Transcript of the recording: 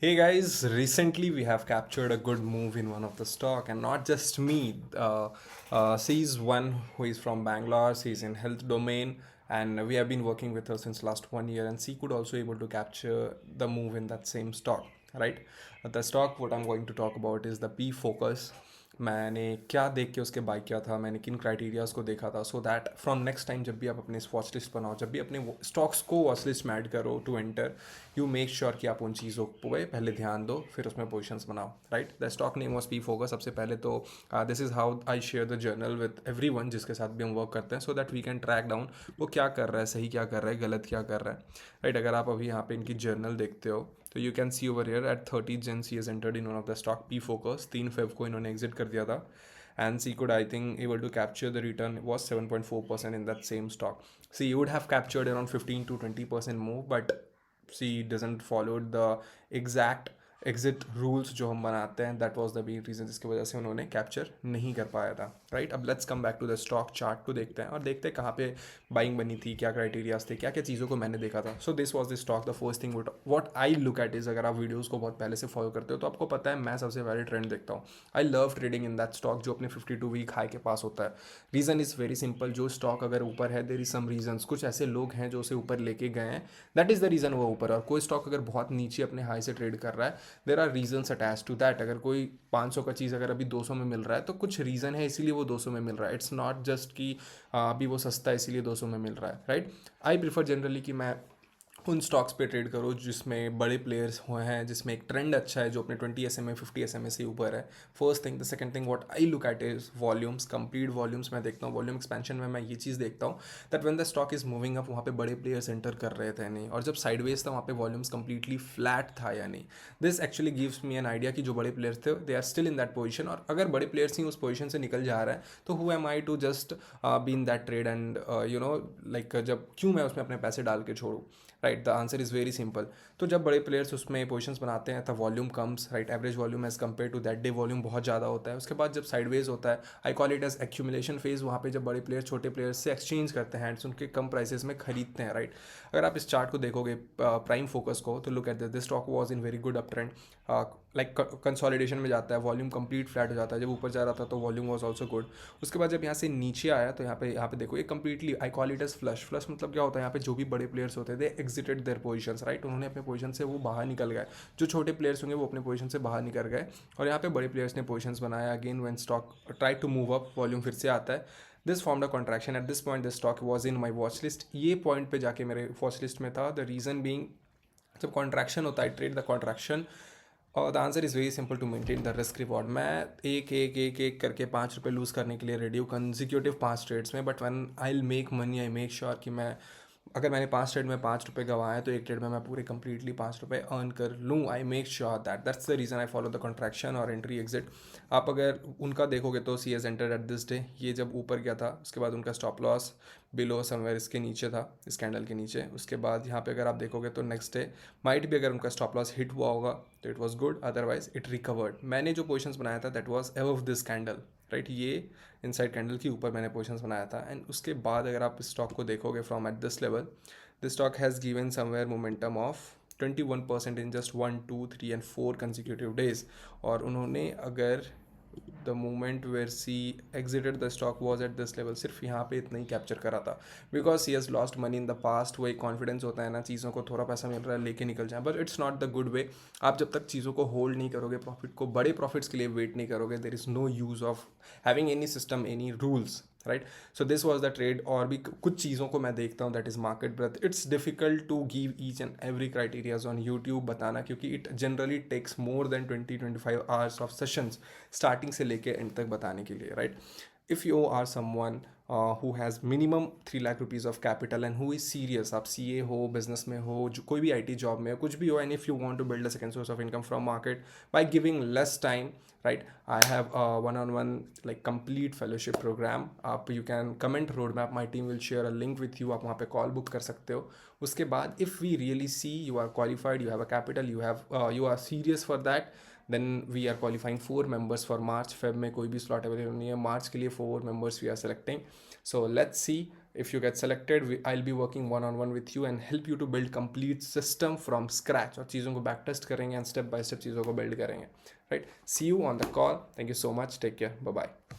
Hey guys, recently we have captured a good move in one of the stock, and not just me. She's one who is from Bangalore. She's in health domain, and we have been working with her since last 1 year. And she could also able to capture the move in that same stock, right? The stock what I'm going to talk about is the P Focus. मैंने क्या देख के उसके bye किया था, मैंने किन criterias को देखा था, so that from next time जब भी आप अपने वॉच लिस्ट बनाओ, जब भी अपने स्टॉक्स को वॉच लिस्ट में ऐड करो to enter, you make sure कि आप उन चीज़ों पे पहले ध्यान दो, फिर उसमें पोजिशंस बनाओ, right. The stock name was P focus. सबसे पहले तो this is how I share the journal with everyone जिसके साथ भी हम वर्क करते हैं, so that we can track down वो क्या कर रहा है, सही क्या कर रहा है, गलत क्या कर रहा है, राइट। अगर आप अभी यहाँ पे इनकी जर्नल देखते हो तो you can see over here at 30 Jan C is entered in one of the stock P focus. 3 Feb को इन्होंने एग्जिट कर दिया था, and she could, I think, able to capture the return was 7.4% in that same stock. She would have captured around 15 to 20% more, but she doesn't follow the exact exit rules जो हम बनाते हैं, that was the main reason जिसकी वजह से उन्होंने capture नहीं कर पाया था, राइट। अब let's come back to the stock chart को देखते हैं और देखते हैं कहाँ पे बाइंग बनी थी, क्या क्राइटेरियाज थे, क्या क्या चीज़ों को मैंने देखा था। So this was the stock. The first thing what I look at is, अगर आप वीडियोज़ को बहुत पहले से फॉलो करते हो तो आपको पता है मैं सबसे पहले ट्रेंड देखता हूँ। I love trading in that stock जो अपने 52 वीक हाई के पास होता है। रीज़न इज़ वेरी सिंपल, जो स्टॉक अगर ऊपर है देर इज सम रीजन्स, कुछ ऐसे लोग हैं जो उसे ऊपर लेके गए हैं, दैट इज़ द रीज़न वो ऊपर। और कोई स्टॉक अगर बहुत नीचे अपने हाई से ट्रेड कर रहा है, there are reasons attach to that. अगर कोई 500 का चीज़ अगर अभी 200 में मिल रहा है तो कुछ रीज़न है इसीलिए वो 200 में मिल रहा है। इट्स नॉट जस्ट कि अभी वो सस्ता है इसीलिए 200 में मिल रहा है, राइट। आई प्रिफर जनरली कि मैं उन स्टॉक्स पे ट्रेड करो जिसमें बड़े प्लेयर्स हुए हैं, जिसमें एक ट्रेंड अच्छा है, जो अपने 20 SMA 50 SMA से ऊपर है। First thing. The second thing what I look at is volumes, complete volumes मैं देखता हूँ। वॉल्यूम एक्सपेंशन में मैं ये चीज़ देखता हूँ that when the stock is moving up वहाँ पे बड़े प्लेयर्स एंटर कर रहे थे नहीं, और जब साइडवेज था वहाँ पे वॉल्यूम्स कंप्लीटली फ्लैट था या नहीं। This actually gives me an idea कि जो बड़े प्लेयर्स थे they are still in that position, और अगर बड़े प्लेयर्स ही उस पोजिशन से निकल जा रहा है तो who am I to just be in that trade and you know like जब क्यों मैं उसमें अपने पैसे डाल के छोड़ूँ, right. The answer is very simple. तो जब बड़े प्लेयर्स उसमें पोजीशंस बनाते हैं तब volume comes, right. Average volume as compare to that day volume बहुत ज़्यादा होता है। उसके बाद जब साइडवेज होता है, I call it as accumulation phase, वहाँ पे जब बड़े प्लेयर्स छोटे प्लेयर्स से एक्सचेंज करते हैं एंड्स उनके कम प्राइसेस में खरीदते हैं, राइट। अगर आप इस चार्ट को देखोगे प्राइम फोकस को, तो look at this stock was in very good up trend, like consolidation में जाता है, वॉल्यूम कंप्लीट फ्लैट हो जाता है। जब ऊपर जा रहा था तो वॉल्यूम वॉज ऑल्सो गुड। उसके बाद जब यहाँ से नीचे आया तो यहाँ पे देखो ये completely I call it as flush. Flush मतलब क्या होता है, यहाँ पे जो भी बड़े प्लेयर्स होते थे एग्जिटेड देयर पोजीशंस, राइट। उन्होंने अपने पोजीशन से वो बाहर निकल गए। जो छोटे प्लेयर्स होंगे वो अपने पोजीशन से बाहर निकल गए, और यहाँ पे बड़े प्लेयर्स ने पोजीशंस बनाया। Again when stock try to move up, volume फिर से आता है। This form the contraction at this point, this stock was in my watch list. ये पॉइंट पे जाके मेरे वॉच लिस्ट में था। द रीज़न बीइंग, जब कॉन्ट्रैक्शन होता है, ट्रेड द कॉन्ट्रैक्शन, और the answer is very simple to maintain the risk reward. मैं एक करके 5 रुपये लूज़ करने के लिए रेडी हूँ कंजिक्यूटिव 5 ट्रेड्स में, but one I will make money I make sure कि मैं, अगर मैंने 5 ट्रेड में 5 रुपये गंवाए तो एक ट्रेड में मैं पूरे कंप्लीटली 5 रुपये अर्न कर लूँ। I make sure that's the reason I follow the contraction और एंट्री एग्जिट। आप अगर उनका देखोगे तो see as enter at this day, ये जब ऊपर गया था उसके बाद उनका स्टॉप लॉस बिलो समवेयर इसके नीचे था, इस कैंडल के नीचे। उसके बाद यहाँ पे अगर आप देखोगे तो नेक्स्ट डे माइट भी अगर उनका स्टॉप लॉस हिट हुआ होगा तो it was good, otherwise it recovered. मैंने जो पोजीशंस बनाया था that was above this candle, right. ये इनसाइड कैंडल के ऊपर मैंने पोजीशंस बनाया था। एंड उसके बाद अगर आप स्टॉक को देखोगे from eight this level, this stock has given somewhere momentum of 21% in just 1 2 3 and 4 consecutive days। और उन्होंने अगर the moment where she exited the stock was at this level, सिर्फ यहाँ पे इतना ही कैप्चर करा था, because she has lost money in the past. वो एक कॉन्फिडेंस होता है ना, चीज़ों को थोड़ा पैसा मिल रहा है लेके निकल जाए, but it's not the good way. आप जब तक चीज़ों को होल्ड नहीं करोगे, प्रॉफिट को, बड़े प्रॉफिट्स के लिए वेट नहीं करोगे, there is no use of having any system, any rules, right. So this was the trade. और भी कुछ चीज़ों को मैं देखता हूँ, that is market breath. It's difficult to give each and every criterias on YouTube बताना, क्योंकि it generally takes more than 20 25 hours of sessions starting से लेके एंड तक बताने के लिए, राइट। If you are someone who has minimum 3 lakh rupees of capital and who is serious, आप सी ए हो, बिजनेस में हो, जो कोई भी आई टी जॉब में हो, कुछ भी हो, and if you want to build a second source of income from market by giving less time, right, I have a one-on-one like complete fellowship program. आप you can comment roadmap, my team will share a link with you, आप वहाँ पे call book कर सकते हो। उसके बाद if we really see you are qualified, you have a capital, you are serious for that, then we are qualifying 4 members for March. Feb में कोई भी slot अवेलेबल नहीं है, मार्च के लिए 4 members we are selecting. So let's see if you get selected, I'll be working one on one with you and help you to build complete system from scratch, और चीज़ों को back test करेंगे and step by step चीज़ों को build करेंगे, right? See you on the call. Thank you so much. Take care. Bye bye.